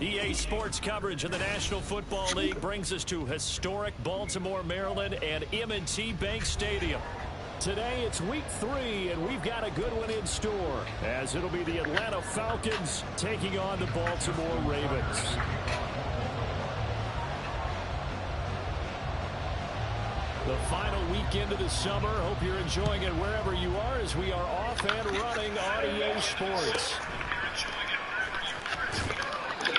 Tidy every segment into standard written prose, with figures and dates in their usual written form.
EA Sports coverage of the National Football League brings us to historic Baltimore, Maryland and M&T Bank Stadium. Today it's week 3, and we've got a good one in store, as it'll be the Atlanta Falcons taking on the Baltimore Ravens. The final weekend of the summer. Hope you're enjoying it wherever you are, as we are off and running on EA Sports.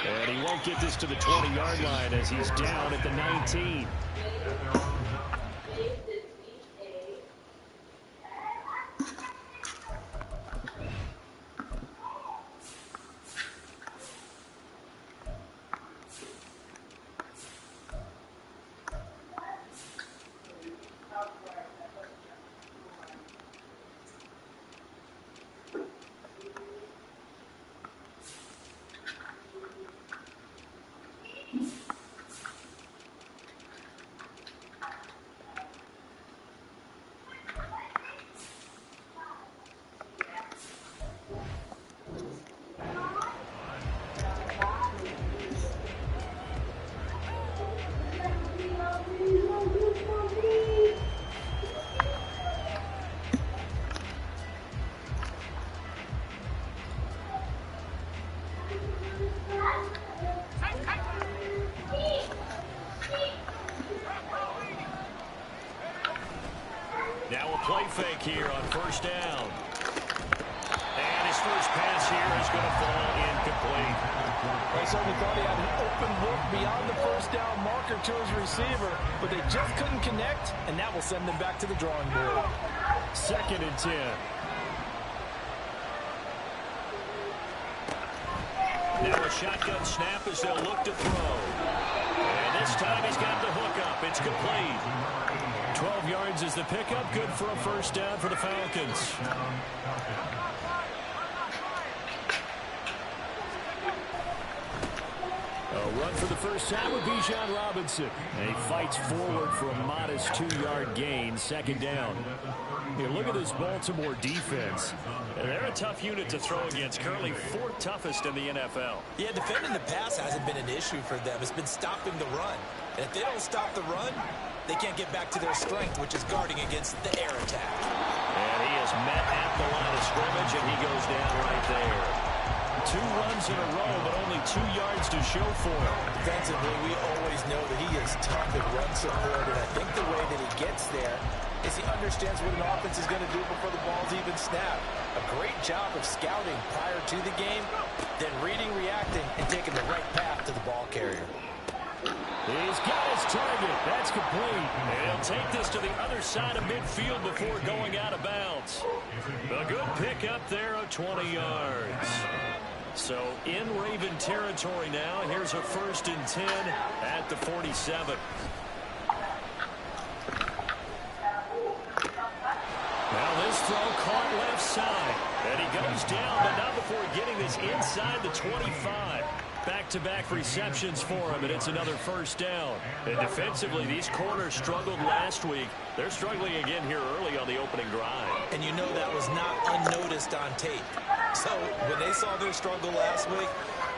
And he won't get this to the 20-yard line as he's down at the 19. Now a play fake here on first down. And his first pass here is going to fall incomplete. They certainly thought he had an open look beyond the first down marker to his receiver, but they just couldn't connect, and that will send them back to the drawing board. 2nd and 10. Now a shotgun snap as they'll look to throw. And this time he's got the hook up. It's complete. 12 yards is the pickup. Good for a first down for the Falcons. A run for the first time with Bijan Robinson. And he fights forward for a modest 2-yard gain. 2nd down. Here, look at this Baltimore defense. They're a tough unit to throw against. Currently 4th toughest in the NFL. Yeah, defending the pass hasn't been an issue for them. It's been stopping the run. And if they don't stop the run, they can't get back to their strength, which is guarding against the air attack. And he is met at the line of scrimmage, and he goes down right there. 2 runs in a row, but only 2 yards to show for him. Defensively, we always know that he is tough at run support, and I think the way that he gets there is he understands what an offense is going to do before the ball's even snapped. A great job of scouting prior to the game, then reading, reacting, and taking the right path to the ball carrier. He's got his target. That's complete. And he'll take this to the other side of midfield before going out of bounds. A good pickup there of 20 yards. So in Raven territory now. Here's a 1st and 10 at the 47. Now this throw caught left side. And he goes down, but not before getting this inside the 25. Back-to-back receptions for him, and it's another first down. And defensively, these corners struggled last week. They're struggling again here early on the opening drive. And you know that was not unnoticed on tape. So when they saw their struggle last week,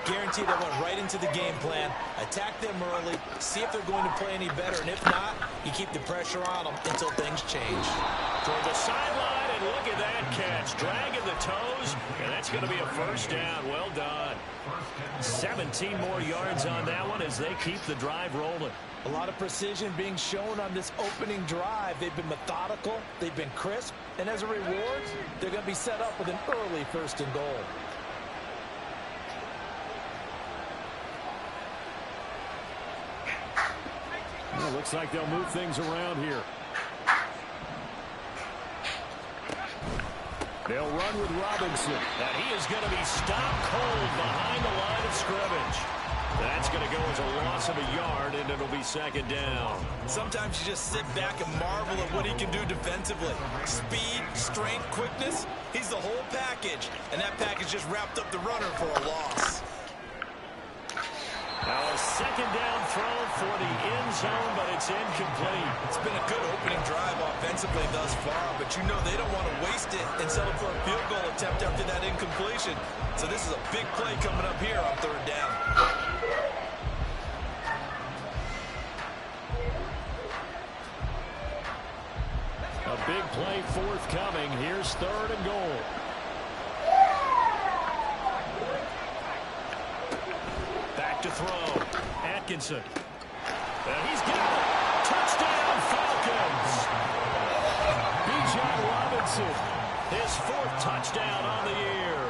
guarantee they went right into the game plan, attack them early, see if they're going to play any better, and if not, you keep the pressure on them until things change. Toward the sideline, and look at that catch. Dragging the toes, and that's going to be a first down. Well done. 17 more yards on that one as they keep the drive rolling. A lot of precision being shown on this opening drive. They've been methodical, they've been crisp, and as a reward, they're going to be set up with an early 1st and goal. Well, looks like they'll move things around here. They'll run with Robinson. And he is going to be stopped cold behind the line of scrimmage. That's going to go as a loss of a yard, and it'll be 2nd down. Sometimes you just sit back and marvel at what he can do defensively. Speed, strength, quickness, he's the whole package. And that package just wrapped up the runner for a loss. Now a 2nd down throw for the end zone, but it's incomplete. It's been a good opening drive offensively thus far, but you know they don't want to waste it and settle for a field goal attempt after that incompletion. So this is a big play coming up here on 3rd down. coming. Here's 3rd and goal. Back to throw. Atkinson. And he's got it. Touchdown, Falcons. Bijan Robinson, his 4th touchdown on the year.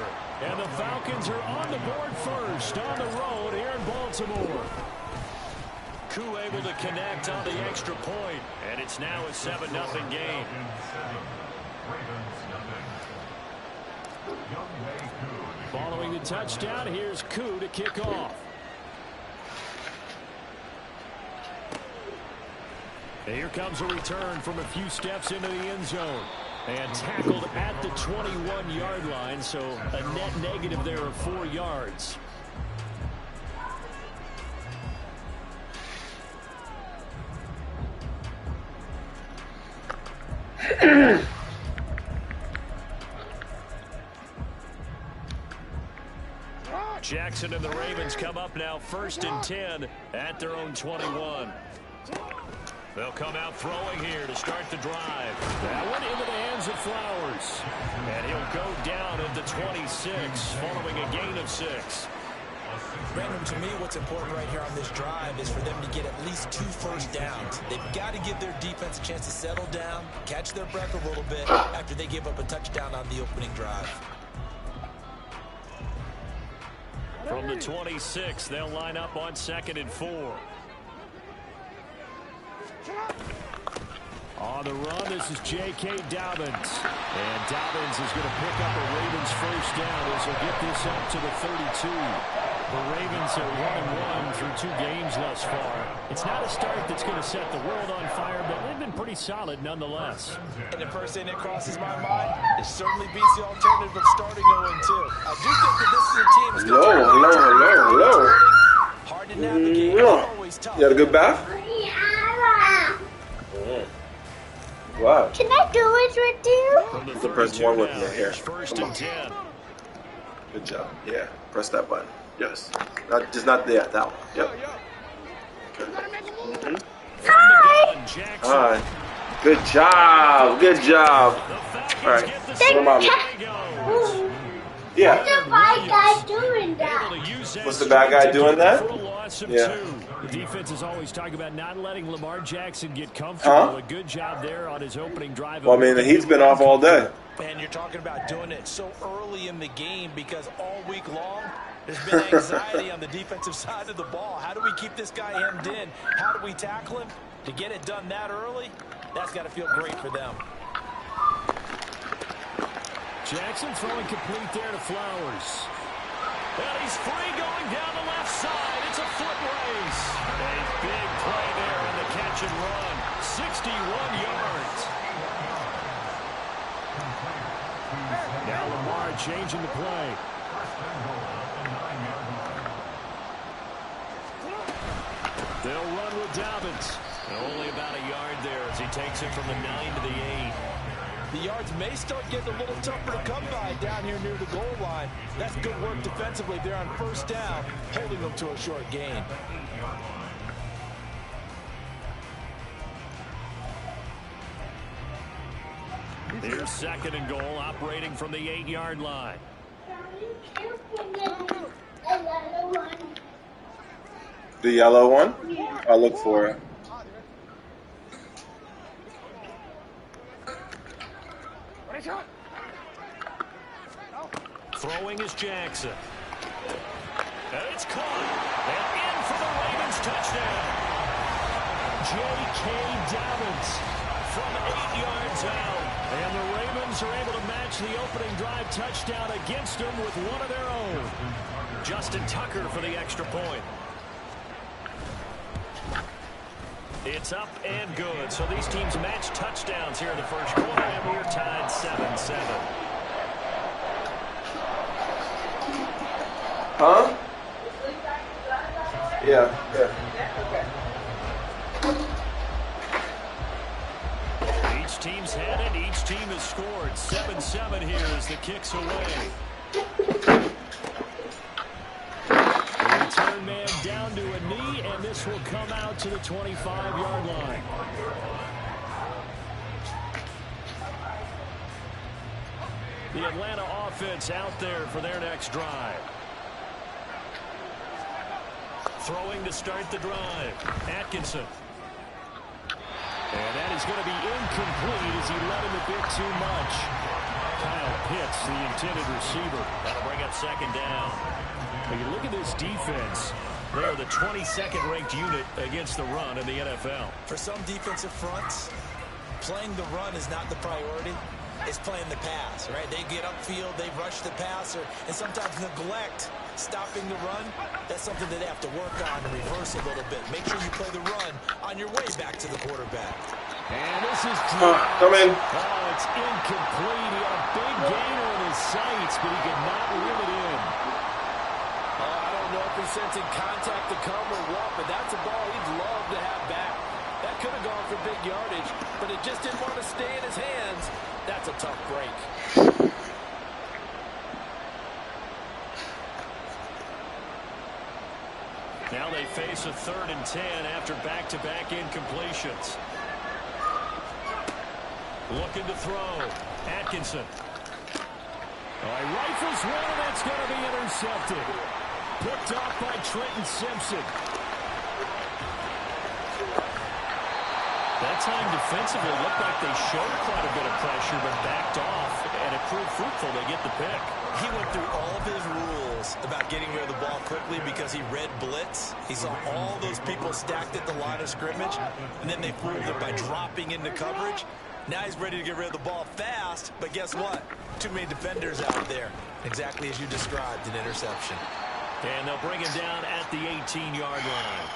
And the Falcons are on the board first on the road here in Baltimore. Koo able to connect on the extra point, and it's now a 7-0 game. Following the touchdown, here's Koo to kick off. And here comes a return from a few steps into the end zone. And tackled at the 21-yard line, so a net negative there of 4 yards. Jackson and the Ravens come up now 1st and 10 at their own 21. They'll come out throwing here to start the drive. That one into the hands of Flowers. And he'll go down at the 26 following a gain of 6. Brandon, to me, what's important right here on this drive is for them to get at least 2 first downs. They've got to give their defense a chance to settle down, catch their breath a little bit after they give up a touchdown on the opening drive. From the 26, they'll line up on 2nd and 4. On the run, this is J.K. Dobbins. And Dobbins is going to pick up a Ravens first down as he'll get this up to the 32. The Ravens are 1-1 through 2 games thus far. It's not a start that's going to set the world on fire, but they've been pretty solid nonetheless. And the first thing that crosses my mind, it certainly beats the alternative of starting 0-2. I do think that this is a team that's going to Hello. hard to navigate. It's always tough. You had a good bath? Wow. Can I do it with you? The press more with me here. First Come and 10. Good job. Yeah. Press that button. Yes. Not there. That one. Yep. Okay. Hi. Good job. Good job. All right. What about me? Yeah. What's the bad guy doing that? What's the bad guy doing that? Yeah. The defense is always talking about not letting Lamar Jackson get comfortable. A good job there on his opening drive. Well, I mean, the heat's been off all day. And you're talking about doing it so early in the game because all week long there's been anxiety on the defensive side of the ball. How do we keep this guy hemmed in? How do we tackle him? To get it done that early, that's got to feel great for them. Jackson throwing complete there to Flowers. And he's free going down the left side. It's a foot race. A big play there on the catch and run. 61 yards. Now Lamar changing the play. They'll run with Dobbins. Only about a yard there as he takes it from the 9 to the 8. The yards may start getting a little tougher to come by down here near the goal line. That's good work defensively there on first down, holding them to a short gain. Here's 2nd and goal, operating from the 8-yard line. The yellow one? Yeah. I'll look for it. Throwing is Jackson. And it's caught. And in for the Ravens touchdown. J.K. Dobbins from 8 yards out. And the Ravens are able to match the opening drive touchdown against them with one of their own. Justin Tucker for the extra point. It's up and good. So these teams match touchdowns here in the first quarter, and we're tied 7-7. Huh? Yeah. Each team's had it. Each team has scored. 7-7 here as the kick's away. The return man down to a knee, and this will come out to the 25-yard line. The Atlanta offense out there for their next drive. Throwing to start the drive. Atkinson. And that is going to be incomplete as he let him a bit too much. Kyle Pitts, the intended receiver. That'll bring up second down. When you look at this defense, they are the 22nd ranked unit against the run in the NFL. For some defensive fronts, playing the run is not the priority. It's playing the pass, right? They get upfield, they rush the passer, and sometimes neglect stopping the run. That's something that they have to work on and reverse a little bit. Make sure you play the run on your way back to the quarterback. And this is come in. Oh, it's incomplete. He had a big gainer in his sights, but he could not reel it in. I don't know if he's sensing contact to come or what, but that's a ball he'd love to have back. That could have gone for big yardage, but it just didn't want to stay in his hands. That's a tough break. Now they face a 3rd and 10 after back-to-back incompletions. Looking to throw. Atkinson. He rifles one, and that's going to be intercepted. Picked off by Trenton Simpson. That time defensively looked like they showed quite a bit of pressure but backed off, and it proved fruitful. They get the pick. He went through all of his rules about getting rid of the ball quickly because he read blitz. He saw all those people stacked at the line of scrimmage, and then they proved it by dropping into coverage. Now he's ready to get rid of the ball fast, but guess what? Too many defenders out there. Exactly as you described, an interception. And they'll bring him down at the 18-yard line.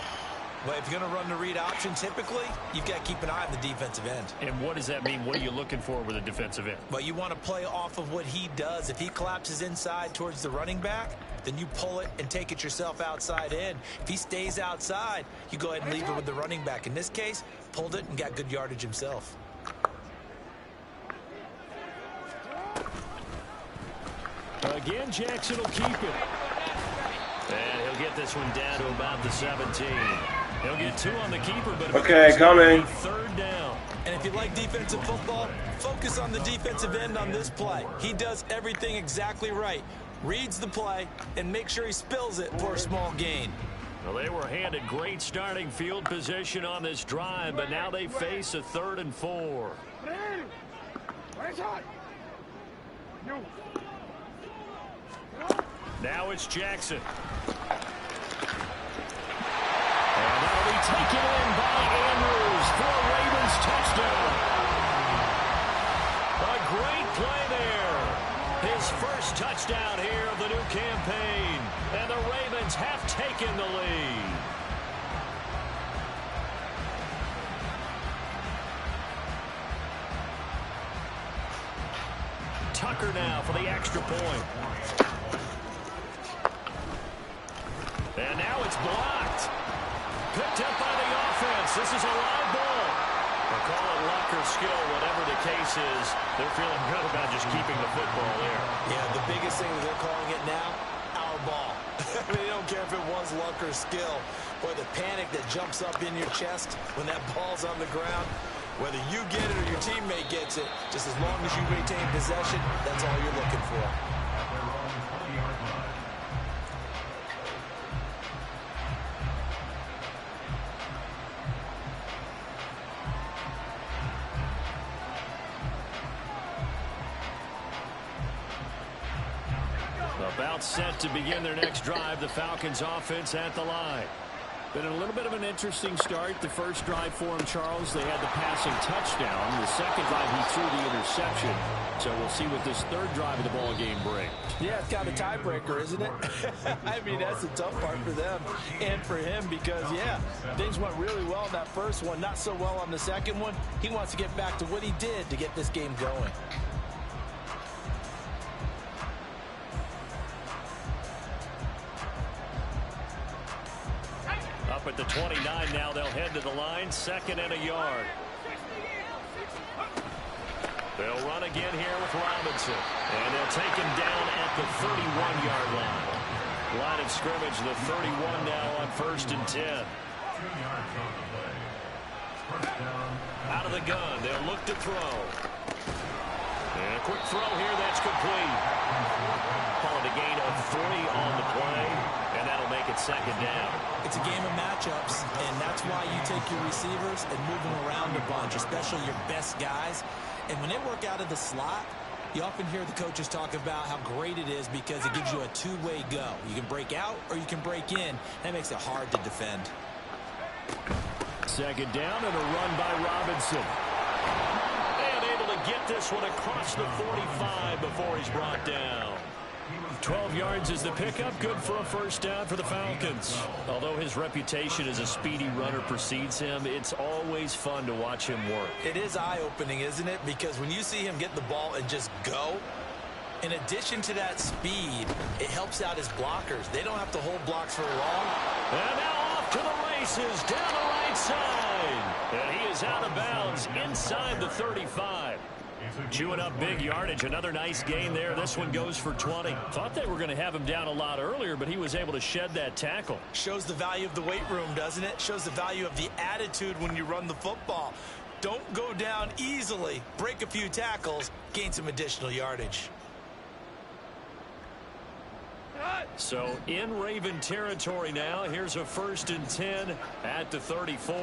But if you're going to run the read option, typically, you've got to keep an eye on the defensive end. And what does that mean? What are you looking for with a defensive end? But you want to play off of what he does. If he collapses inside towards the running back, then you pull it and take it yourself outside in. If he stays outside, you go ahead and leave it with the running back. In this case, pulled it and got good yardage himself. Again, Jackson will keep it. And he'll get this one down to about the 17. He'll get 2 on the keeper, but okay, coming. 3rd down. And if you like defensive football, focus on the defensive end on this play. He does everything exactly right. Reads the play and make sure he spills it for a small gain. Well, they were handed great starting field position on this drive, but now they face a 3rd and 4. Now it's Jackson. And that'll be taken in by Andrews for a Ravens touchdown. A great play there. His first touchdown here of the new campaign. And the Ravens have taken the lead. Tucker now for the extra point. And now it's blocked. Picked up by the offense. This is a live ball. They'll call it luck or skill, whatever the case is. They're feeling good about just keeping the football there. Yeah, the biggest thing that they're calling it now, our ball. They don't care if it was luck or skill. Or the panic that jumps up in your chest when that ball's on the ground. Whether you get it or your teammate gets it, just as long as you retain possession, that's all you're looking for. About set to begin their next drive, the Falcons offense at the line. Been a little bit of an interesting start. The first drive for him, Charles, they had the passing touchdown. The second drive, he threw the interception. So we'll see what this 3rd drive of the ball game brings. Yeah, it's kind of a tiebreaker, isn't it? I mean, that's the tough part for them and for him because, yeah, things went really well in that first one, not so well on the second one. He wants to get back to what he did to get this game going. Up at the 29 now, they'll head to the line, 2nd and a yard. They'll run again here with Robinson. And they'll take him down at the 31-yard line. Line of scrimmage, the 31 now on 1st and 10. Out of the gun, they'll look to throw. And a quick throw here, that's complete. Call it a gain of 3 on the play, and that'll make it second down. It's a game of matchups, and that's why you take your receivers and move them around a bunch, especially your best guys. And when they work out of the slot, you often hear the coaches talk about how great it is because it gives you a two-way go. You can break out or you can break in. That makes it hard to defend. Second down and a run by Robinson. And able to get this one across the 45 before he's brought down. 12 yards is the pickup. Good for a first down for the Falcons. Although his reputation as a speedy runner precedes him, it's always fun to watch him work. It is eye-opening, isn't it? Because when you see him get the ball and just go, in addition to that speed, it helps out his blockers. They don't have to hold blocks for long. And now off to the races down the right side. And he is out of bounds inside the 35. Chewing up big yardage. Another nice gain there. This one goes for 20. Thought they were going to have him down a lot earlier, but he was able to shed that tackle. Shows the value of the weight room, doesn't it? Shows the value of the attitude when you run the football. Don't go down easily. Break a few tackles. Gain some additional yardage. So in Raven territory now. Here's a 1st and 10 at the 34.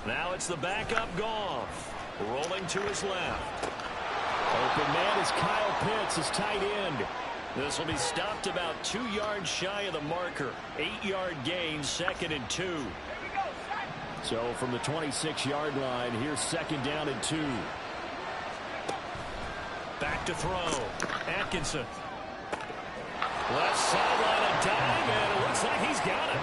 Now it's the backup Goff. Rolling to his left. Open man is Kyle Pitts, his tight end. This will be stopped about 2 yards shy of the marker. 8-yard gain, 2nd and 2. So from the 26-yard line, here's 2nd down and 2. Back to throw. Atkinson. Left sideline, a dive, and it looks like he's got it.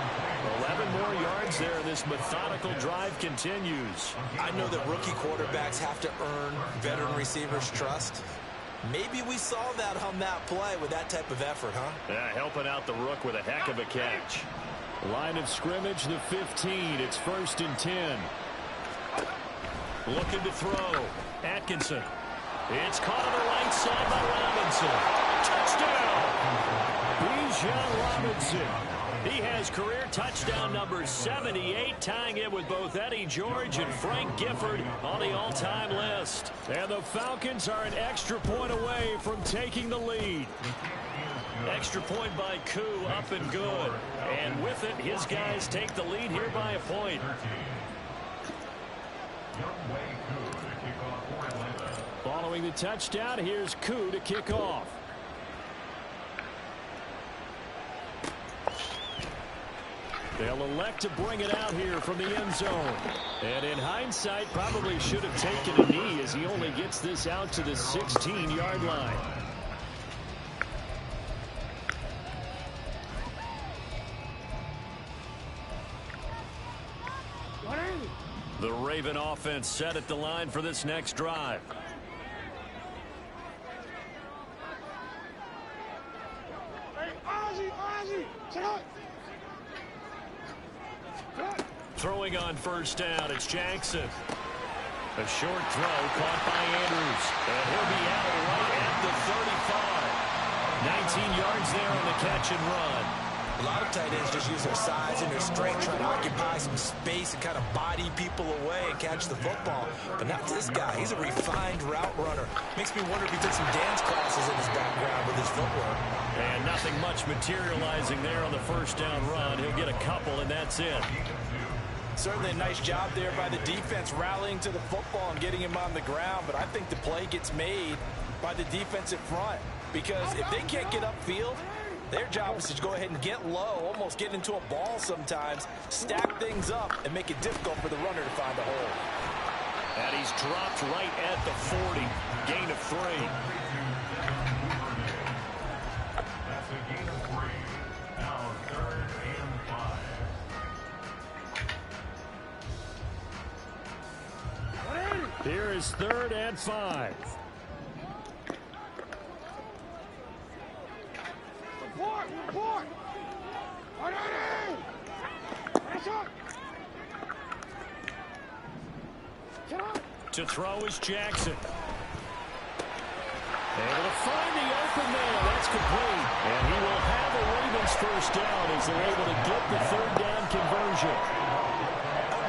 11 more yards there, and this methodical drive continues. I know that rookie quarterbacks have to earn veteran receivers' trust. Maybe we saw that on that play with that type of effort, huh? Yeah, helping out the rook with a heck of a catch. Line of scrimmage, the 15. It's 1st and 10. Looking to throw. Atkinson. It's caught on the right side by Robinson. Touchdown! Bijan Robinson. He has career touchdown number 78, tying it with both Eddie George and Frank Gifford on the all-time list. And the Falcons are an extra point away from taking the lead. Extra point by Koo, up and good. And with it, his guys take the lead here by a point. Following the touchdown, here's Koo to kick off. They'll elect to bring it out here from the end zone. And in hindsight, probably should have taken a knee as he only gets this out to the 16-yard line. The Raven offense set at the line for this next drive. Throwing on 1st down, it's Jackson. A short throw caught by Andrews. And he'll be out right at the 35. 19 yards there on the catch and run. A lot of tight ends just use their size and their strength, trying to occupy some space and kind of body people away and catch the football. But not this guy. He's a refined route runner. Makes me wonder if he took some dance classes in his background with his footwork. And nothing much materializing there on the 1st down run. He'll get a couple, and that's it. Certainly a nice job there by the defense rallying to the football and getting him on the ground. But I think the play gets made by the defensive front. Because if they can't get upfield, their job is to go ahead and get low, almost get into a ball sometimes, stack things up, and make it difficult for the runner to find a hole. And he's dropped right at the 40. Gain of 3. That's a gain of 3. Now 3rd and 5. Here is 3rd and 5. Report! To throw is Jackson. Able to find the open man. That's complete. And he will have a Ravens 1st down as they're able to get the 3rd down conversion.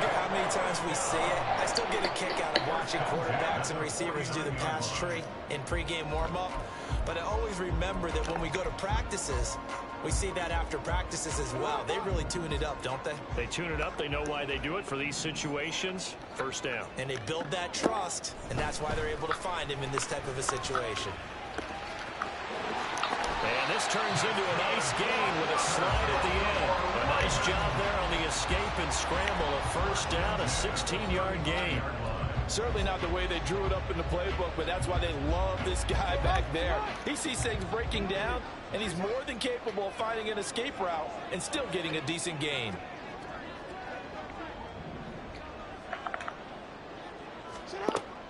I many times we see it. I still get a kick out of watching quarterbacks and receivers do the pass tree in pregame warm-up. But I always remember that when we go to practices, we see that after practices as well. They really tune it up, don't they? They tune it up. They know why they do it for these situations. First down. And they build that trust, and that's why they're able to find him in this type of a situation. And this turns into a nice gain with a slide at the end. A nice job there on the escape and scramble. A first down, a 16-yard gain. Certainly not the way they drew it up in the playbook, but that's why they love this guy back there. He sees things breaking down, and he's more than capable of finding an escape route and still getting a decent gain.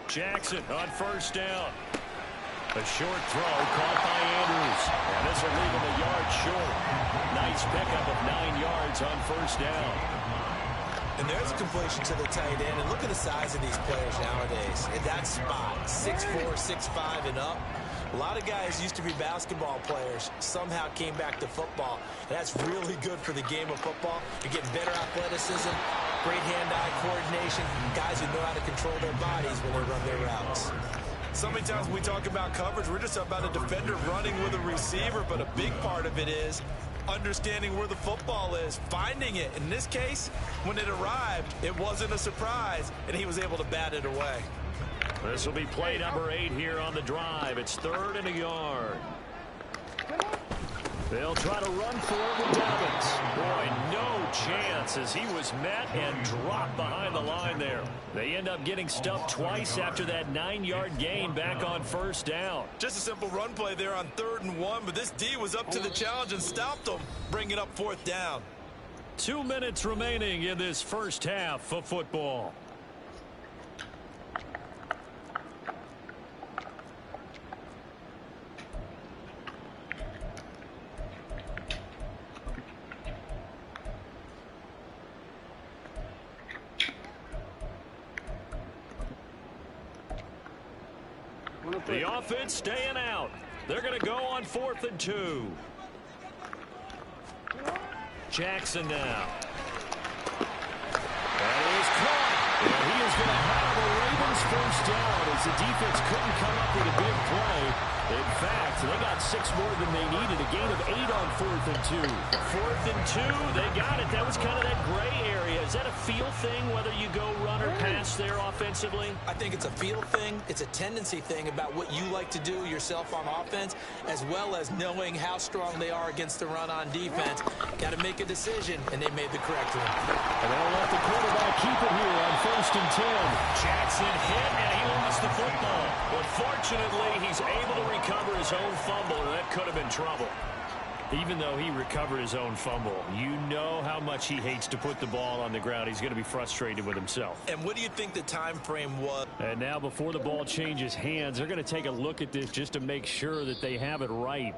Jackson on first down. A short throw caught by Andrews. And this will leave him a yard short. Nice pickup of 9 yards on first down. And there's a completion to the tight end. And look at the size of these players nowadays. In that spot, 6'4", 6'5", and up. A lot of guys used to be basketball players, somehow came back to football. And that's really good for the game of football. You're getting better athleticism, great hand-eye coordination, guys who know how to control their bodies when they run their routes. So many times when we talk about coverage, we're just about a defender running with a receiver, but a big part of it is understanding where the football is, finding it. In this case, when it arrived, it wasn't a surprise, and he was able to bat it away. This will be play number 8 here on the drive. It's 3rd and a yard. They'll try to run for it with Dobbins. Boy, no chance as he was met and dropped behind the line there. They end up getting stuffed twice after that 9-yard gain back on first down. Just a simple run play there on 3rd and 1, but this D was up to the challenge and stopped him, bringing up 4th down. 2 minutes remaining in this first half of football. The offense staying out. They're going to go on 4th and 2. Jackson now. That is caught. And he is going to have the Ravens first down as the defense couldn't come up with a big play. In fact, they got 6 more than they needed. A gain of 8 on 4th and 2. 4th and 2, they got it. That was kind of that gray area. Is that a feel thing, whether you go run or pass there offensively? I think it's a feel thing. It's a tendency thing about what you like to do yourself on offense, as well as knowing how strong they are against the run on defense. Got to make a decision, and they made the correct one. And they'll let the quarterback keep it here on 1st and 10. Jackson hit, and he lost the football. But fortunately, he's able to recover his own fumble, and that could have been trouble. Even though he recovered his own fumble, you know how much he hates to put the ball on the ground. He's going to be frustrated with himself. And what do you think the time frame was? And now before the ball changes hands, they're going to take a look at this just to make sure that they have it right.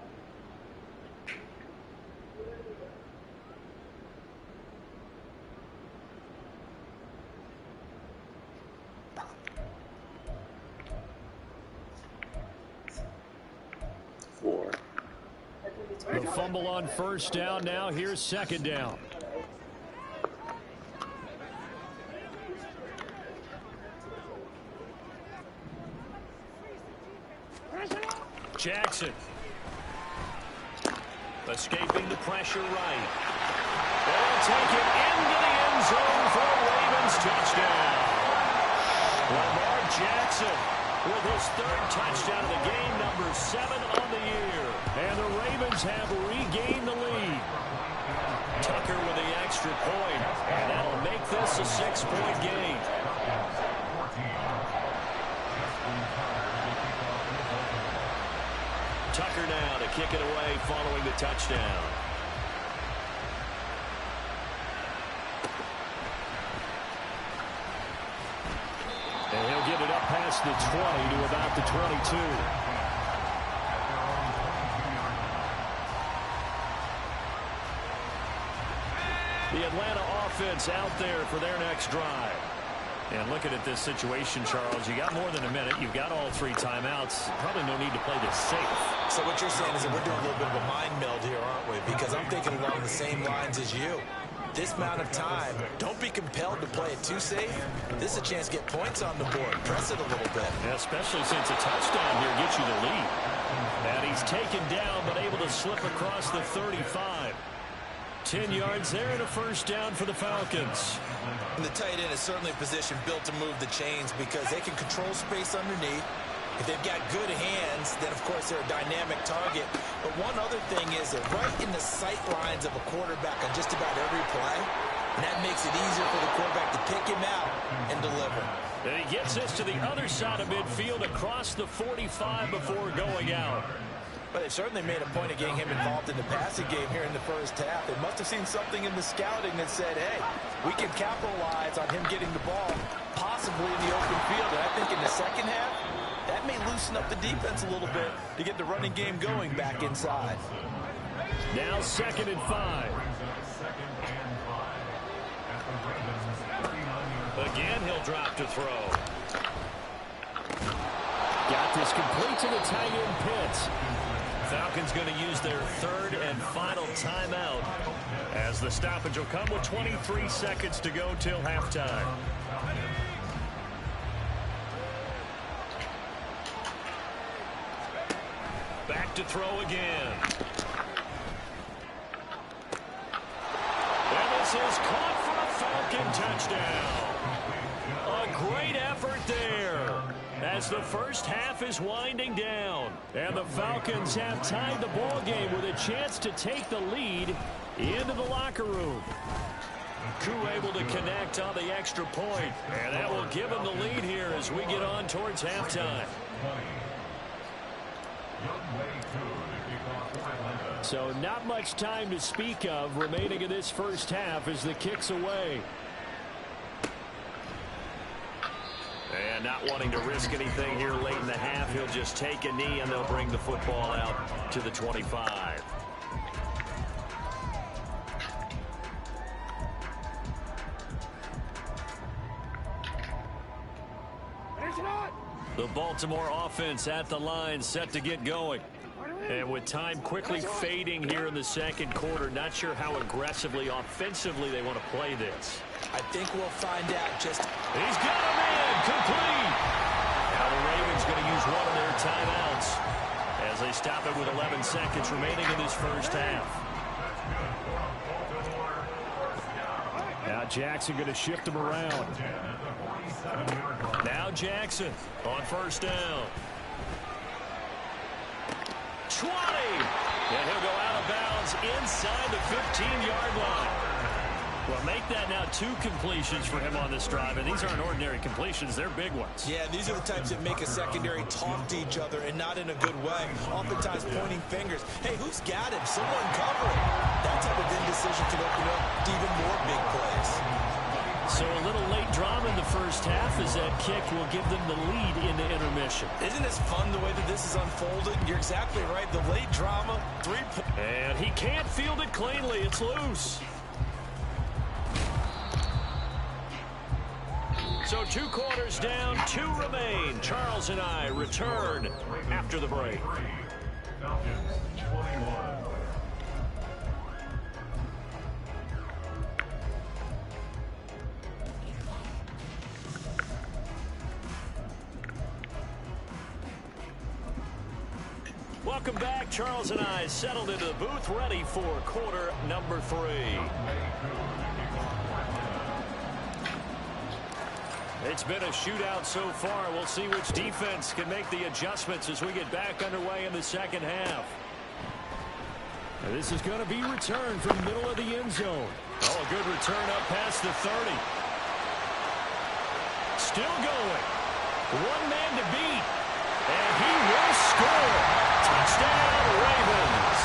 The fumble on first down. Now here's 2nd down. Jackson escaping the pressure right. They'll take it into the end zone for a Ravens touchdown. Lamar Jackson with his 3rd touchdown of the game, number 7 on the year. And the Ravens have regained the lead. Tucker with the extra point, and that'll make this a 6-point game. Tucker now to kick it away following the touchdown. And he'll get it up past the 20 to about the 22. The Atlanta offense out there for their next drive. And looking at this situation, Charles, you got more than a minute. You've got all 3 timeouts. Probably no need to play this safe. So what you're saying is that we're doing a little bit of a mind meld here, aren't we? Because I'm thinking along the same lines as you. this amount of time, don't be compelled to play it too safe. This is a chance to get points on the board. Press it a little bit. Yeah, especially since a touchdown here gets you the lead. And he's taken down, but able to slip across the 35. 10 yards there and a first down for the Falcons. And the tight end is certainly a position built to move the chains because they can control space underneath. If they've got good hands, then, of course, they're a dynamic target. But one other thing is they're right in the sight lines of a quarterback on just about every play. And that makes it easier for the quarterback to pick him out and deliver. And he gets us to the other side of midfield across the 45 before going out. But they certainly made a point of getting him involved in the passing game here in the first half. They must have seen something in the scouting that said, hey, we can capitalize on him getting the ball possibly in the open field. And I think in the second half, that may loosen up the defense a little bit to get the running game going back inside. Now 2nd and 5. Again, he'll drop to throw. Got this complete to the tight end Pitts. Falcons going to use their 3rd and final timeout as the stoppage will come with 23 seconds to go till halftime. Back to throw again. And this is caught for a Falcon touchdown. A great effort there as the first half is winding down. And the Falcons have tied the ball game with a chance to take the lead into the locker room. Koo able to connect on the extra point, and that will give him the lead here as we get on towards halftime. So not much time to speak of remaining in this first half as the kick's away. And not wanting to risk anything here late in the half, he'll just take a knee and they'll bring the football out to the 25. The Baltimore offense at the line set to get going. And with time quickly fading here in the second quarter, not sure how aggressively, offensively they want to play this. I think we'll find out just... He's got him in, complete. Now the Ravens going to use one of their timeouts as they stop it with 11 seconds remaining in this first half. Now Jackson going to shift him around. Now Jackson on first down. 20. And he'll go out of bounds inside the 15-yard line. Well, make that now 2 completions for him on this drive, and these aren't ordinary completions. They're big ones. Yeah, these are the types that make a secondary talk to each other and not in a good way. Oftentimes pointing fingers. Hey, who's got him? Someone cover him. That type of indecision can open up to even more big plays. So a little late drama in the first half as that kick will give them the lead in the intermission. Isn't this fun the way that this is unfolding? You're exactly right. The late drama, 3 points. And he can't field it cleanly. It's loose. So 2 quarters down, 2 remain. Charles and I return after the break. Welcome back. Charles and I settled into the booth, ready for quarter number 3. It's been a shootout so far. We'll see which defense can make the adjustments as we get back underway in the second half. And this is going to be returned from the middle of the end zone. Oh, a good return up past the 30. Still going. 1 man to beat. And he will score. Touchdown, Ravens.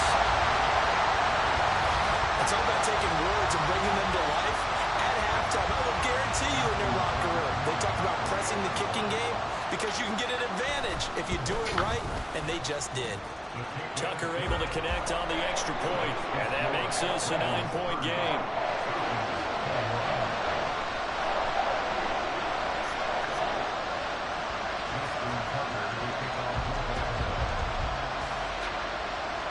It's all about taking words and bringing them to life. At halftime, I will guarantee you in their locker room, they talk about pressing the kicking game because you can get an advantage if you do it right, and they just did. Tucker able to connect on the extra point, and that makes this a 9-point game.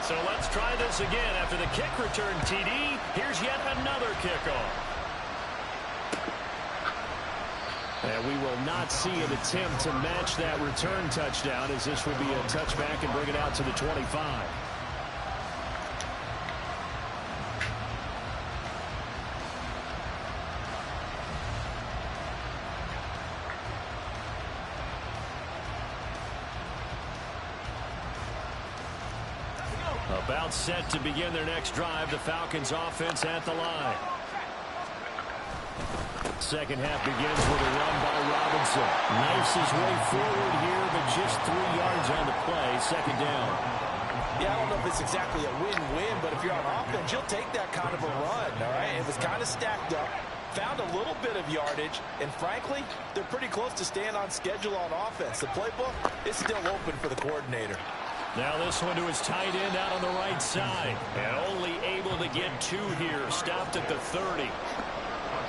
So let's try this again after the kick return TD. Here's yet another kickoff. And we will not see an attempt to match that return touchdown, as this would be a touchback and bring it out to the 25. About set to begin their next drive. The Falcons offense at the line. Second half begins with a run by Robinson. Knifes his way forward here, but just 3 yards on the play. Second down. Yeah, I don't know if it's exactly a win-win, but if you're on offense, you'll take that kind of a run, all right? It was kind of stacked up, found a little bit of yardage, and frankly, they're pretty close to staying on schedule on offense. The playbook is still open for the coordinator. Now this one to his tight end out on the right side. And only able to get 2 here. Stopped at the 30.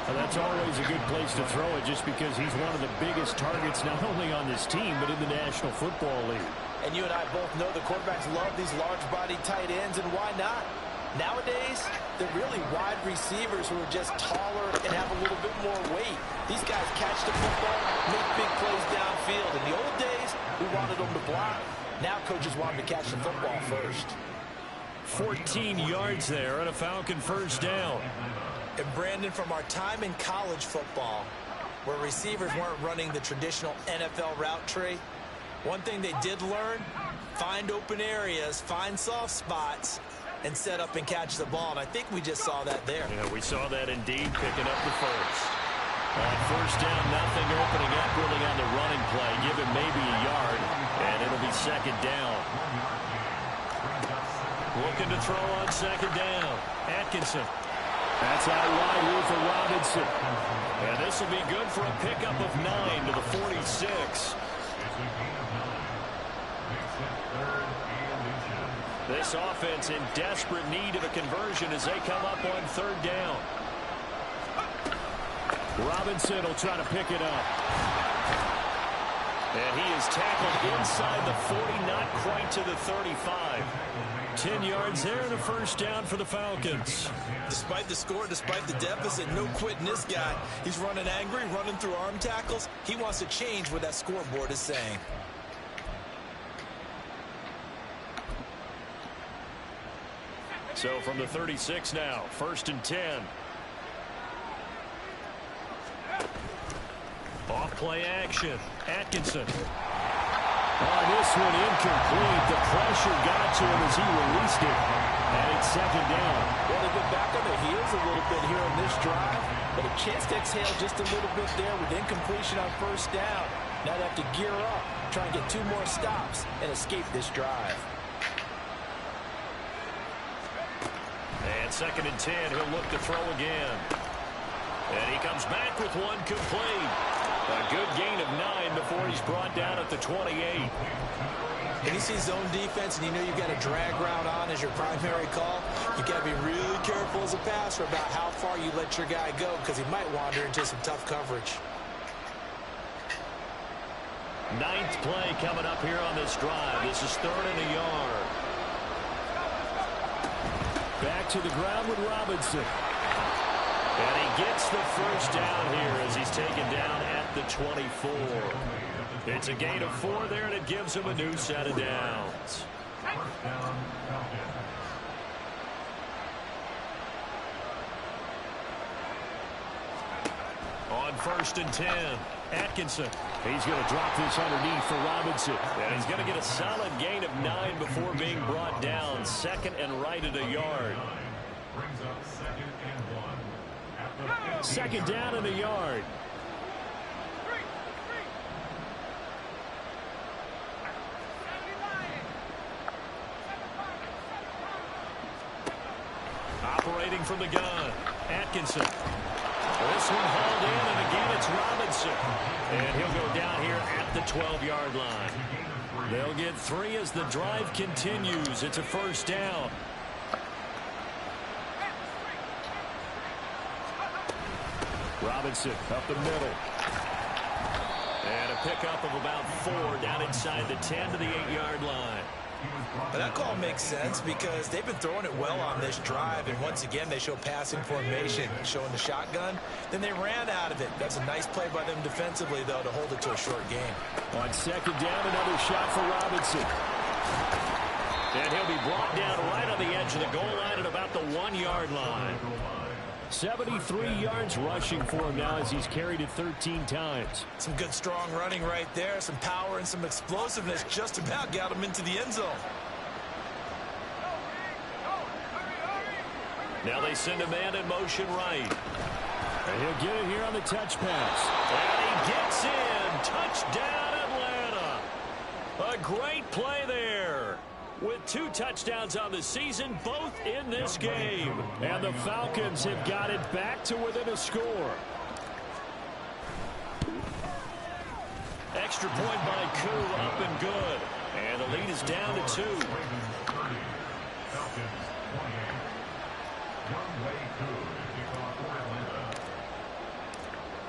Well, that's always a good place to throw it, just because he's one of the biggest targets not only on this team but in the National Football League. And you and I both know the quarterbacks love these large-bodied tight ends, and why not? Nowadays, they're really wide receivers who are just taller and have a little bit more weight. These guys catch the football, make big plays downfield. In the old days, we wanted them to block. Now coaches want them to catch the football first. 14 yards there and a Falcon first down. And Brandon, from our time in college football, where receivers weren't running the traditional NFL route tree, one thing they did learn, find open areas, find soft spots, and set up and catch the ball. And I think we just saw that there. Yeah, we saw that indeed, picking up the first. On first down, nothing opening up really on the running play. Give him maybe a yard, and it'll be second down. Looking to throw on second down. Atkinson. That's out wide here for Robinson. And this will be good for a pickup of 9 to the 46. This offense in desperate need of a conversion as they come up on third down. Robinson will try to pick it up. And he is tackled inside the 40, not quite to the 35. 10 yards there and a first down for the Falcons. Despite the score, despite the deficit, no quitting this guy. He's running angry, running through arm tackles. He wants to change what that scoreboard is saying. So from the 36 now, first and 10. Off play action. Atkinson. On this one, incomplete. The pressure got to him as he released it. And it's second down. Well, they've been back on their heels a little bit here on this drive, but a chance to exhale just a little bit there with incompletion on first down. Now they have to gear up, try and get 2 more stops and escape this drive. And second and 10, he'll look to throw again. And he comes back with one complete. A good gain of 9 before he's brought down at the 28. When you see zone defense and you know you've got a drag route on as your primary call, you've got to be really careful as a passer about how far you let your guy go, because he might wander into some tough coverage. 9th play coming up here on this drive. This is 3rd and a yard. Back to the ground with Robinson. And he gets the first down here as he's taken down at the 24. It's a gain of 4 there, and it gives him a new set of downs. On first and 10, Atkinson. He's going to drop this underneath for Robinson. And he's going to get a solid gain of 9 before being brought down. Second and right at a yard. Second down and a yard. Operating from the gun, Atkinson. This one hauled in, and again it's Robinson. And he'll go down here at the 12-yard line. They'll get 3 as the drive continues. It's a first down. Robinson up the middle. And a pickup of about 4 down inside the 10 to the 8-yard line. But that call makes sense because they've been throwing it well on this drive, and once again they show passing formation, showing the shotgun. Then they ran out of it. That's a nice play by them defensively, though, to hold it to a short game. On second down, another shot for Robinson. And he'll be brought down right on the edge of the goal line at about the 1-yard line. 73 yards rushing for him now as he's carried it 13 times. Some good strong running right there, some power and some explosiveness just about got him into the end zone. Now they send a man in motion right. And he'll get it here on the touch pass. And he gets in. Touchdown, Atlanta. A great play there. With 2 touchdowns on the season, both in this game. And the Falcons have got it back to within a score. Extra point by Koo, up and good. And the lead is down to 2.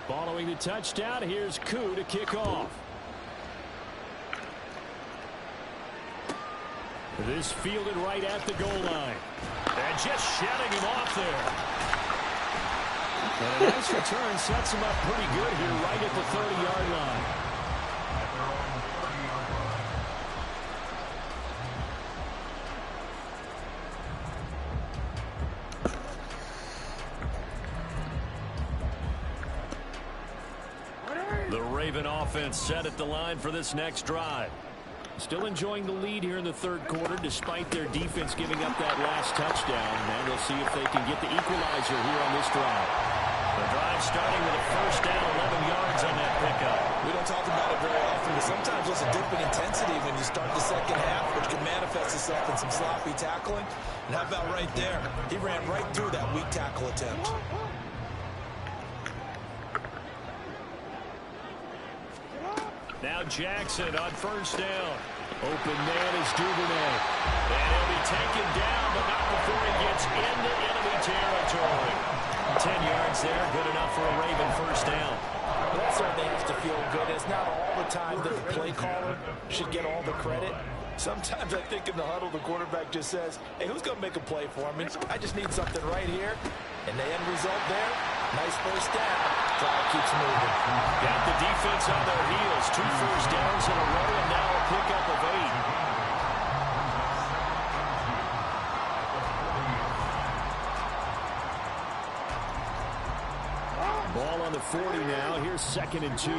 Following the touchdown, here's Koo to kick off. This fielded right at the goal line. And just shutting him off there. And a nice return sets him up pretty good here right at the 30-yard line. The Raven offense set at the line for this next drive. Still enjoying the lead here in the third quarter despite their defense giving up that last touchdown. And they'll see if they can get the equalizer here on this drive. The drive starting with a first down, 11 yards on that pickup. We don't talk about it very often, but sometimes there's a dip in intensity when you start the second half, which can manifest itself in some sloppy tackling. And how about right there? He ran right through that weak tackle attempt. Now Jackson on first down. Open man is Duvernay. And he'll be taken down, but not before he gets into enemy territory. 10 yards there, good enough for a Raven first down. Well, that certainly has to feel good. It's not all the time that the play caller should get all the credit. Sometimes I think in the huddle, the quarterback just says, hey, who's going to make a play for me? I just need something right here. And the end result there, nice first down. Drive keeps moving. Got the defense on their heels. 2 first downs in a row, and now a pickup of 8. Ball on the 40 now. Here's 2nd and 2.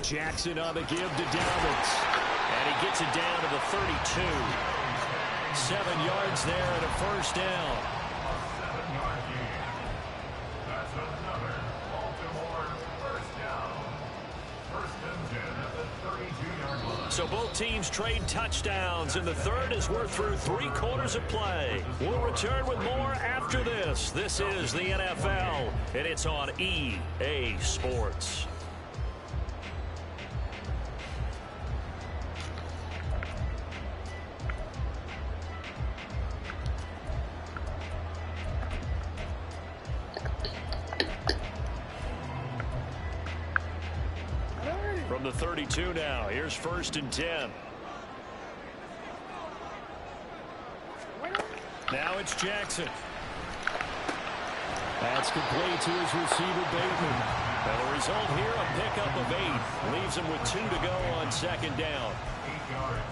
Jackson on the give to Dalvins. And he gets it down to the 32. 7 yards there and a first down. That's another Baltimore first down. First and 10 at the 32-yard line. So both teams trade touchdowns, and the third as we're through 3 quarters of play. We'll return with more after this. This is the NFL, and it's on EA Sports. From the 32 now, here's 1st and 10. Now it's Jackson. That's complete to his receiver, Bateman. And the result here, a pickup of 8. Leaves him with 2 to go on 2nd down.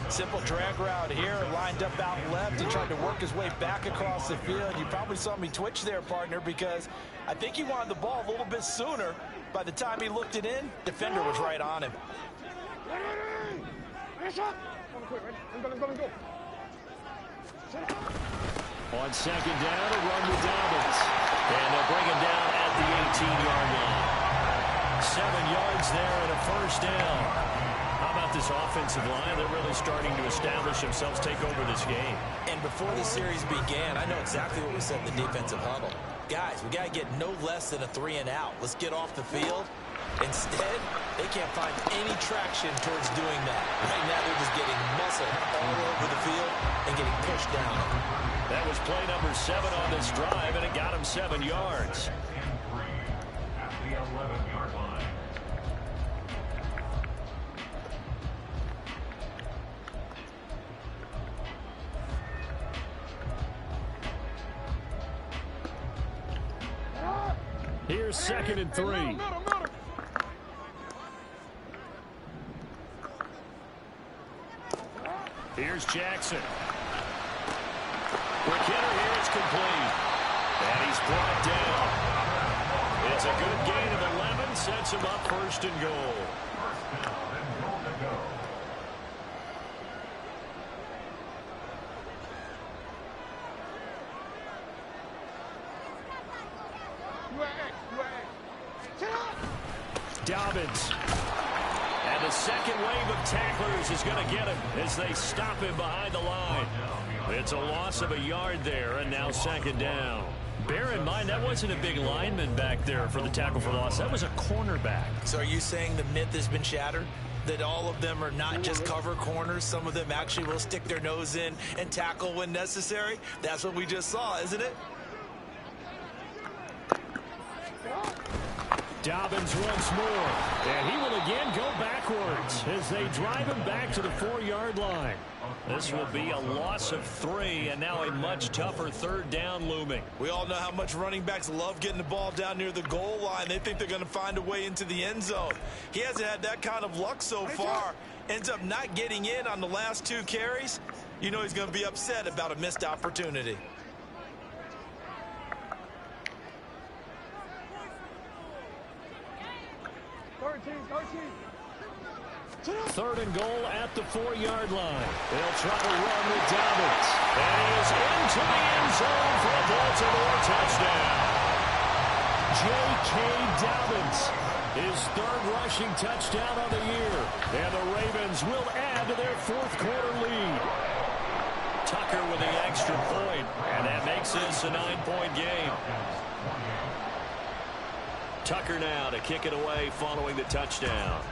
Simple drag route here, lined up out left. He tried to work his way back across the field. You probably saw me twitch there, partner, because I think he wanted the ball a little bit sooner. By the time he looked it in, defender was right on him. On 2nd down, a run with Dalvins. And they'll bring him down at the 18-yard line. 7 yards there and a first down. How about this offensive line? They're really starting to establish themselves, take over this game. And before the series began, I know exactly what we said in the defensive huddle. Guys, we got to get no less than a 3 and out. Let's get off the field. Instead, they can't find any traction towards doing that. Right now, they're just getting muscle all over the field and getting pushed down. That was play number 7 on this drive, and it got him 7 yards. At the 11-yard line. Here's 2nd and 3. Here's Jackson. Quick hitter here. It's complete. And he's brought down. It's a good gain of 11. Sets him up 1st and goal. Dobbins. And the second wave of tacklers is going to get him as they stop him behind the line. It's a loss of a yard there, and now 2nd down. Bear in mind, that wasn't a big lineman back there for the tackle for loss. That was a cornerback. So are you saying the myth has been shattered? That all of them are not just cover corners? Some of them actually will stick their nose in and tackle when necessary? That's what we just saw, isn't it? Dobbins once more, and he will again go backwards as they drive him back to the 4-yard line. This will be a loss of 3, and now a much tougher 3rd down looming. We all know how much running backs love getting the ball down near the goal line. They think they're going to find a way into the end zone. He hasn't had that kind of luck so far. Ends up not getting in on the last 2 carries. You know he's going to be upset about a missed opportunity. Third and goal at the 4-yard line. They'll try to run with Dobbins. And he is into the end zone for a Baltimore touchdown. J.K. Dobbins, his 3rd rushing touchdown of the year. And the Ravens will add to their 4th quarter lead. Tucker with the extra point, and that makes this a 9-point game. Tucker now to kick it away following the touchdown.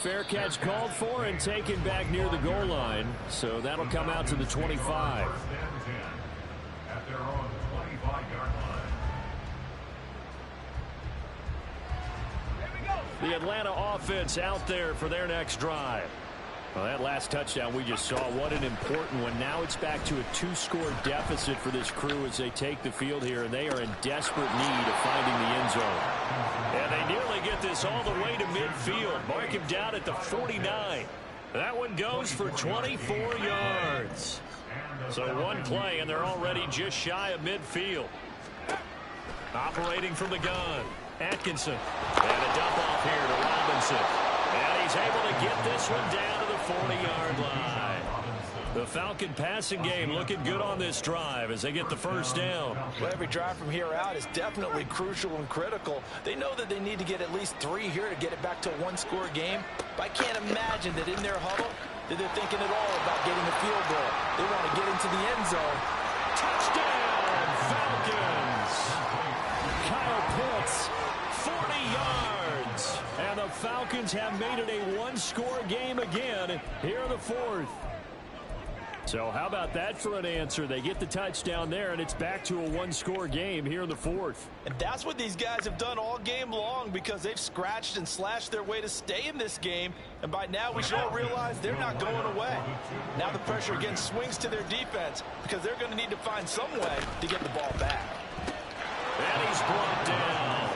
Fair catch called for and taken back near the goal line. So that'll come out to the 25. At their own 25-yard line. The Atlanta offense out there for their next drive. Well, that last touchdown we just saw, what an important one. Now it's back to a 2-score deficit for this crew as they take the field here, and they are in desperate need of finding the end zone. And they nearly get this all the way to midfield. Mark him down at the 49. That one goes for 24 yards. So one play, and they're already just shy of midfield. Operating from the gun, Atkinson. And a dump off here to Robinson. And he's able to get this one down to the 40-yard line. The Falcon passing game looking good on this drive as they get the 1st down. Well, every drive from here out is definitely crucial and critical. They know that they need to get at least 3 here to get it back to a 1-score game. But I can't imagine that in their huddle that they're thinking at all about getting a field goal. They want to get into the end zone. Touchdown, Falcons! Kyle Pitts, 40 yards. And the Falcons have made it a 1-score game again here in the 4th. So how about that for an answer? They get the touchdown there, and it's back to a 1-score game here in the 4th. And that's what these guys have done all game long because they've scratched and slashed their way to stay in this game. And by now we should all realize they're not going away. Now the pressure again swings to their defense because they're going to need to find some way to get the ball back. And he's brought down.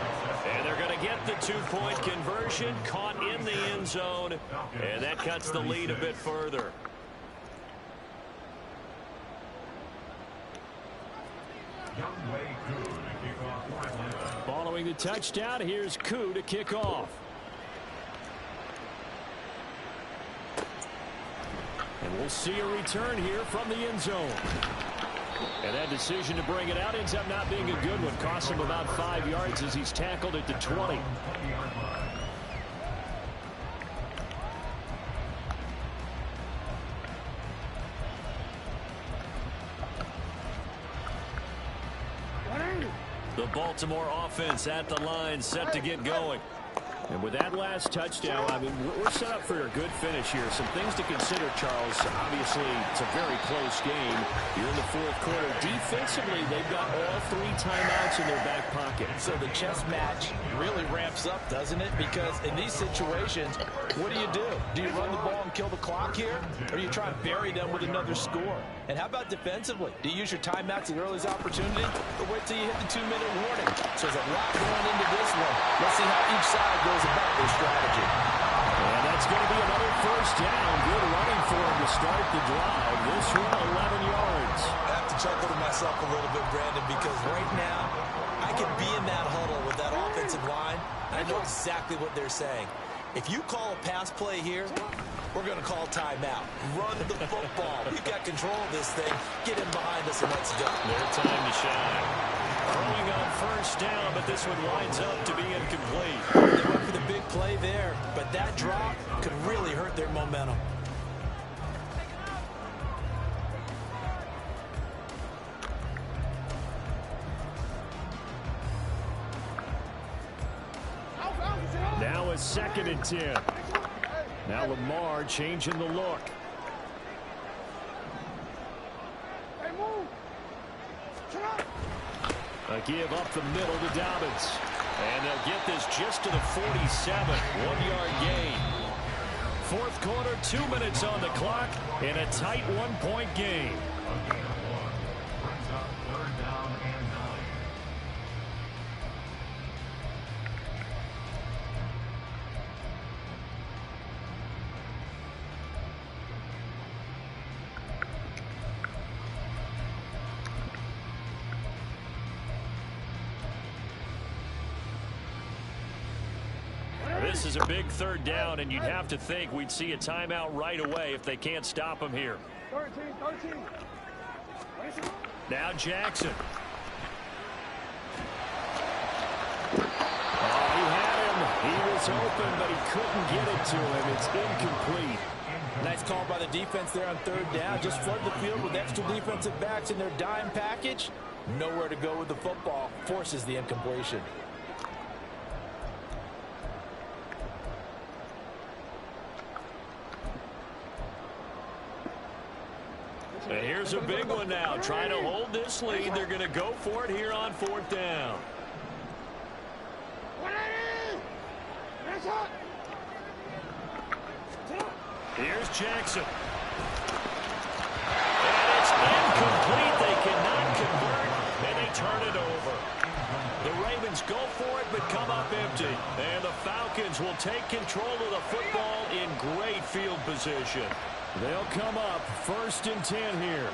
And they're going to get the 2-point conversion, caught in the end zone. And that cuts the lead a bit further. Following the touchdown, here's Koo to kick off. And we'll see a return here from the end zone. And that decision to bring it out ends up not being a good one. Costs him about 5 yards as he's tackled at the 20. The Baltimore offense at the line, set to get going. And with that last touchdown, I mean, we're set up for a good finish here. Some things to consider, Charles. Obviously, it's a very close game. You're in the 4th quarter. Defensively, they've got all 3 timeouts in their back pocket. So the chess match really ramps up, doesn't it? Because in these situations, what do? Do you run the ball and kill the clock here, or do you try and bury them with another score? And how about defensively? Do you use your timeouts at the earliest opportunity, or wait till you hit the 2-minute warning? So there's a lot going into this one. Let's see how each side goes about their strategy. And that's going to be another first down. Good running for him to start the drive. This one, 11 yards. I have to chuckle to myself a little bit, Brandon, because right now I can be in that huddle with that offensive line. I know exactly what they're saying. If you call a pass play here, we're going to call timeout. Run the football. We've got control of this thing. Get him behind us and let's go. Their time to shine. Throwing on first down, but this one winds up to be incomplete. They went for the big play there, but that drop could really hurt their momentum. Now a 2nd and 10. Now Lamar changing the look. A give up the middle to Dobbins. And they'll get this just to the 47. 1-yard gain. Fourth quarter, 2 minutes on the clock, and a tight 1-point game. Brings up 3rd down and 9. This is a big 3rd down, and you'd have to think we'd see a timeout right away if they can't stop him here. 13. Now Jackson. Oh, he had him. He was open, but he couldn't get it to him. It's incomplete. Nice call by the defense there on 3rd down. Just flood the field with extra defensive backs in their dime package. Nowhere to go with the football. Forces the incompletion. And here's a big one now. Trying to hold this lead. They're going to go for it here on 4th down. Here's Jackson. And it's incomplete. They cannot convert, and they turn it over. The Ravens go for it, but come up empty. And the Falcons will take control of the football in great field position. They'll come up 1st and 10 here.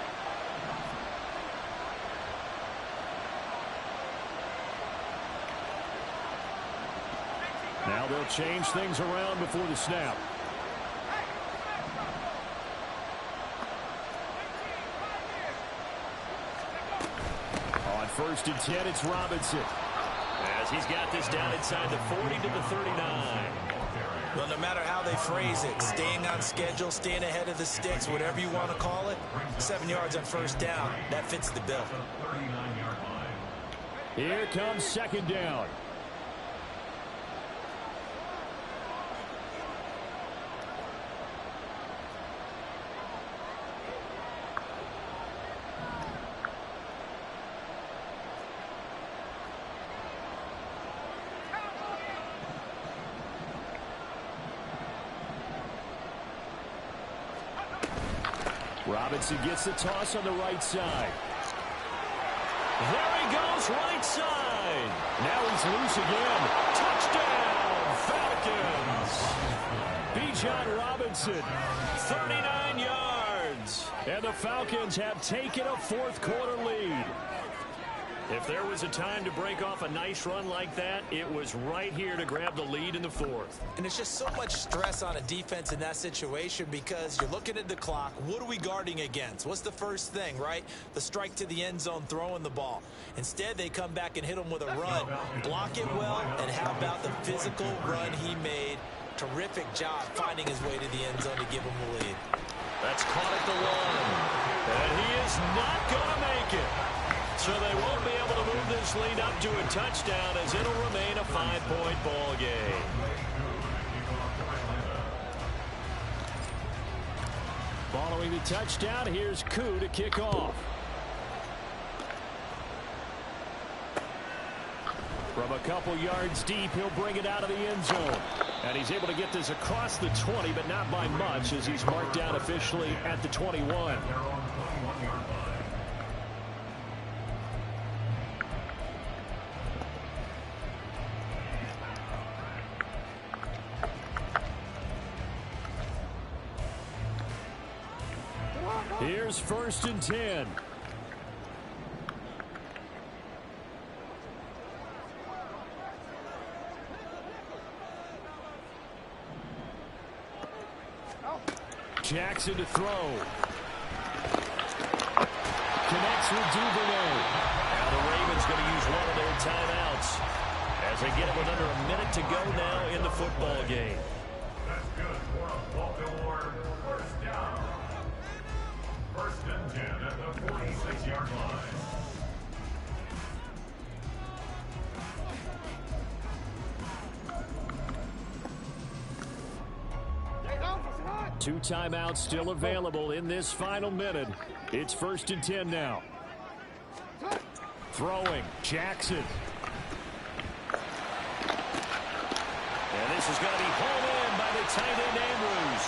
Now they'll change things around before the snap. On 1st and 10, it's Robinson. As he's got this down inside the 40 to the 39. Well, no matter how they phrase it, staying on schedule, staying ahead of the sticks, whatever you want to call it, 7 yards on 1st down, that fits the bill. Here comes 2nd down. Robinson gets the toss on the right side. There he goes, right side. Now he's loose again. Touchdown, Falcons. Bijan Robinson, 39 yards. And the Falcons have taken a 4th quarter lead. If there was a time to break off a nice run like that, it was right here to grab the lead in the 4th. And it's just so much stress on a defense in that situation because you're looking at the clock. What are we guarding against? What's the first thing, right? The strike to the end zone, throwing the ball. Instead, they come back and hit him with a run. Block it well, and how about the physical run he made? Terrific job finding his way to the end zone to give him the lead. That's caught at the 1. And he is not going to make it. So they won't be able to move this lead up to a touchdown as it'll remain a 5-point ball game. Following the touchdown, here's Koo to kick off. From a couple yards deep, he'll bring it out of the end zone. And he's able to get this across the 20, but not by much, as he's marked down officially at the 21. Here's 1st and 10. Jackson to throw. Connects with Duvernay. Now the Ravens going to use one of their timeouts as they get it with under a minute to go now in the football game. That's good for a Baltimore first down. 1st and 10 at the 46-yard line. Two timeouts still available in this final minute. It's 1st and 10 now. Throwing, Jackson. And this is going to be hauled in by the tight end Andrews.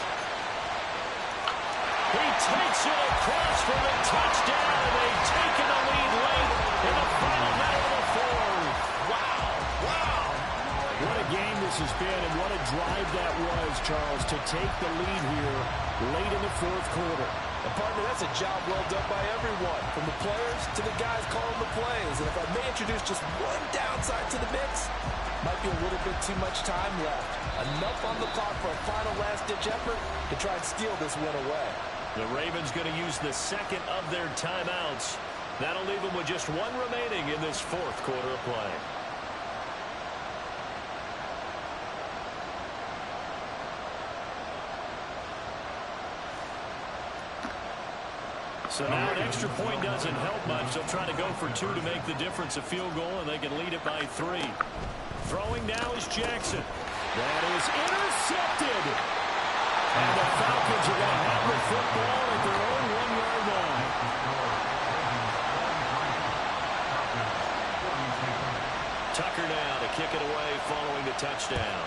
He takes it across for the touchdown, and they've taken the lead late in the final minute of the fourth. Wow. What a game this has been, and what a drive that was, Charles, to take the lead here late in the fourth quarter. And partner, that's a job well done by everyone, from the players to the guys calling the plays. And if I may introduce just one downside to the mix, might be a little bit too much time left. Enough on the clock for a final last-ditch effort to try and steal this win away. The Ravens going to use the second of their timeouts. That'll leave them with just one remaining in this fourth quarter of play. So now an extra point doesn't help much. They'll try to go for two to make the difference a field goal, and they can lead it by 3. Throwing now is Jackson. That is intercepted. And the Falcons are going to have the football at their own 1-yard line. Tucker now to kick it away following the touchdown.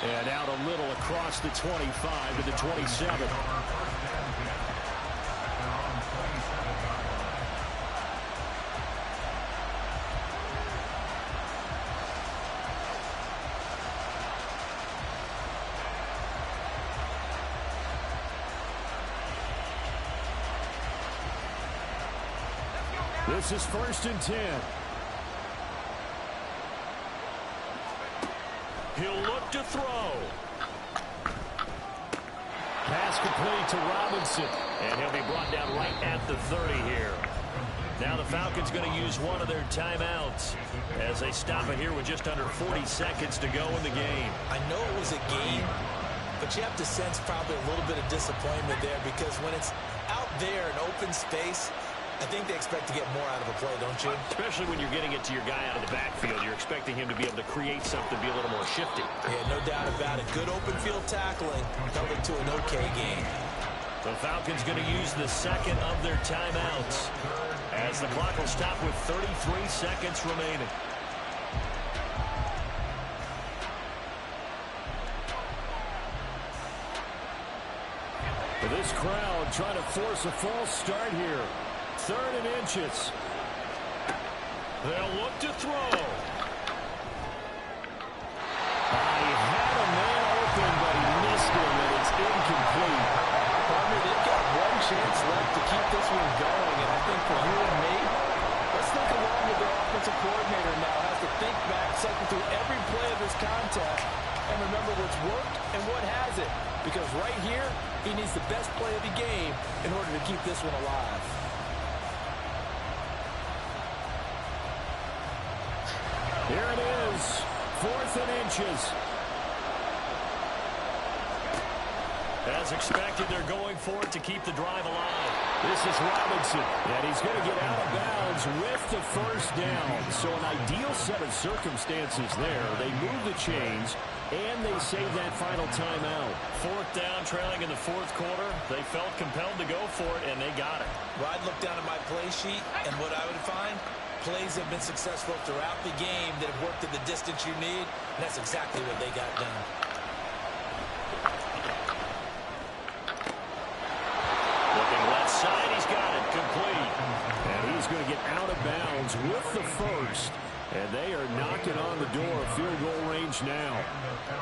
And out a little across the 25 to the 27. This is 1st and 10. He'll look to throw. Pass complete to Robinson. And he'll be brought down right at the 30 here. Now the Falcons going to use one of their timeouts as they stop it here with just under 40 seconds to go in the game. I know it was a game, but you have to sense probably a little bit of disappointment there, because when it's out there in open space, I think they expect to get more out of a play, don't you? Especially when you're getting it to your guy out of the backfield. You're expecting him to be able to create something, be a little more shifty. Yeah, no doubt about it. Good open field tackling held it to an okay game. The Falcons going to use the second of their timeouts as the clock will stop with 33 seconds remaining. This crowd trying to force a false start here. 3rd and inches. They'll look to throw. He had a man open, but he missed him, and it's incomplete. Partner, they've got one chance left to keep this one going, and I think for you and me, let's think along with their offensive coordinator now. Has to think back, cycle through every play of this contest, and remember what's worked and what hasn't. Because right here, he needs the best play of the game in order to keep this one alive. Here it is, 4th and inches. As expected, they're going for it to keep the drive alive. This is Robinson, and he's going to get out of bounds with the first down. So an ideal set of circumstances there. They move the chains, And they save that final timeout. Fourth down, trailing in the fourth quarter. They felt compelled to go for it, and they got it. Well, I'd look down at my play sheet, and what I would find, plays have been successful throughout the game that have worked at the distance you need, and that's exactly what they got done. Looking left side, he's got it complete. And he's going to get out of bounds with the first. And they are knocking on the door of field goal range now.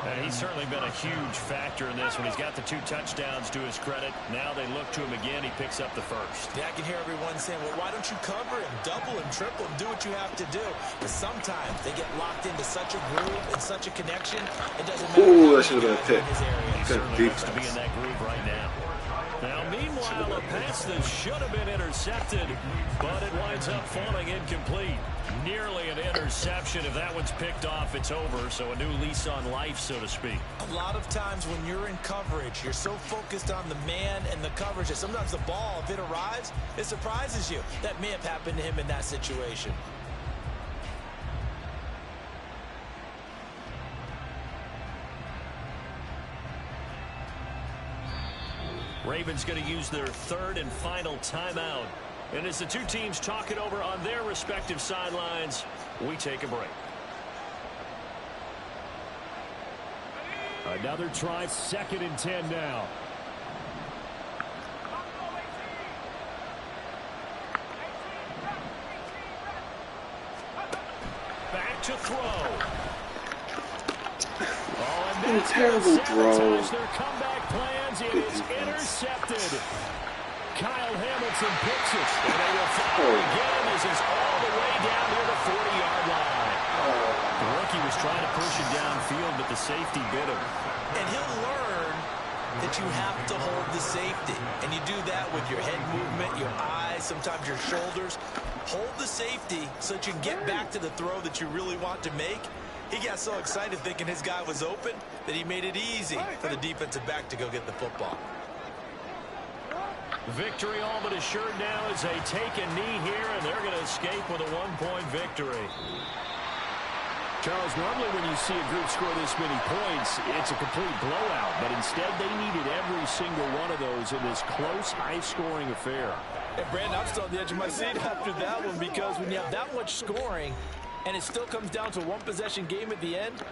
And he's certainly been a huge factor in this when he's got the 2 touchdowns to his credit. Now they look to him again. He picks up the first. Yeah, I can hear everyone saying, well, why don't you cover him, double him, triple him, do what you have to do. But sometimes they get locked into such a groove and such a connection, it doesn't matter. Ooh, that should have been a pick. He certainly looks to be in that groove right now. Now, meanwhile, a pass that should have been intercepted, but it winds up falling incomplete. Nearly an interception. If that one's picked off, it's over. So a new lease on life, so to speak. A lot of times when you're in coverage, you're so focused on the man and the coverage that sometimes the ball, if it arrives, it surprises you. That may have happened to him in that situation. Ravens going to use their 3rd and final timeout. And as the 2 teams talk it over on their respective sidelines, we take a break. Another try, 2nd and 10 now. Back to throw. Oh, and that's terrible throw. their comeback plans. It is intercepted. Kyle Hamilton picks it, and they will fire again. This is all the way down near the 40-yard line. The rookie was trying to push it downfield, but the safety bit him. And he'll learn that you have to hold the safety. And you do that with your head movement, your eyes, sometimes your shoulders. Hold the safety so that you can get back to the throw that you really want to make. He got so excited thinking his guy was open that he made it easy for the defensive back to go get the football. Victory all but assured now as they take a knee here, and they're going to escape with a 1-point victory. Charles, normally when you see a group score this many points, it's a complete blowout. But instead, they needed every single one of those in this close, high-scoring affair. And Brandon, I'm still on the edge of my seat after that one, because when you have that much scoring and it still comes down to a 1-possession game at the end,